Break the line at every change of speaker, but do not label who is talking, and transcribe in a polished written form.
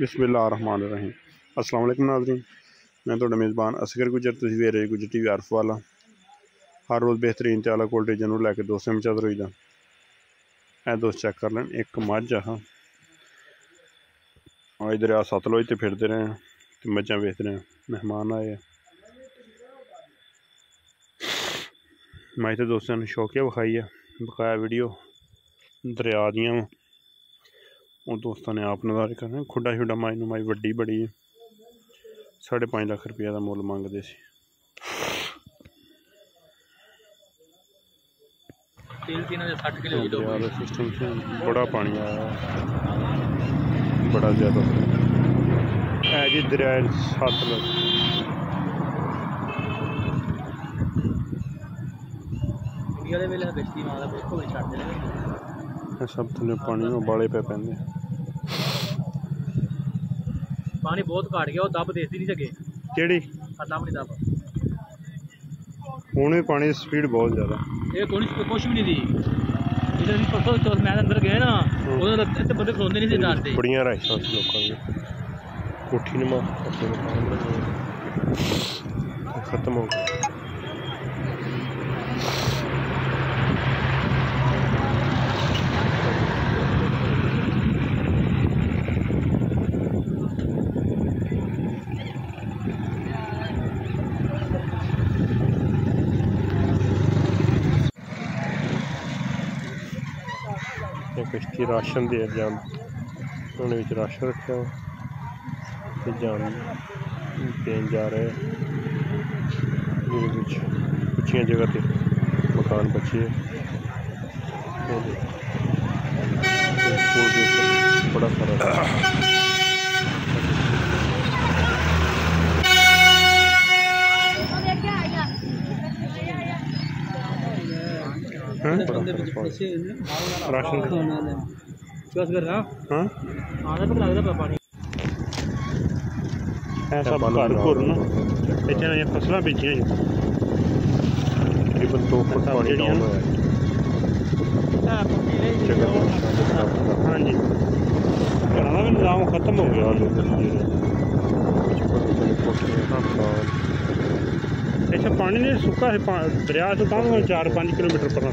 बिस्मिल्लाहिर्रहमानिर्रहीम। अस्सलाम वालेकुम नाज़रीन, मैं तो मेज़बान असगर गुजर तुसीं वेख रहे गुजर टीवी आरफ वाला। हर रोज़ बेहतरीन ते आला क्वालिटी जानवर लैके दोस्तें में चल रही दा। ऐ दोस्त चेक कर लैन, एक मझ आ इधर आ सतलुज ते फिरते रहे तो मझां वेखते रहे। मेहमान आए मैं तो दोस्तों ने शौकिया विखाई है बकाया वीडियो दरिया दियां और दोस्तों ने आप नज़ारे करने। खुडा शुडा माई नुमाई वड्डी बड़ी 5.5 लाख रुपया का मुल मंगते सी। सिस्टम से बड़ा पानी आया, बड़ा ज़्यादा है जी दरिया सतलुज। सब थले पानी उबाले पे पैंदे।
पानी बहुत घट गया, दब देती नहीं सके
केड़ी
दब
हुण भी पानी की स्पीड बहुत ज़्यादा।
ये कुछ भी नहीं थी इधर भी परसों तो मैं अंदर गए ना उधर इतने बंदे खलोंदे नहीं थे डरते।
बड़ियां राइसां सी लोकां दी कोठी नुमा खत्म हो गया। किश्ती राशन दे जान उन्हें राशन रखा जान देन जा रहे उचिया जगह पे मकान बचे बड़ा सारा राशन फसलों बेचिया तकरीबन 2 फुट पानी डाउन होया। हाँ जी घरों का भी निज़ाम खत्म हो गया। अच्छा पानी नहीं सुक्का है दरिया तो कम 4-5 किलोमीटर पर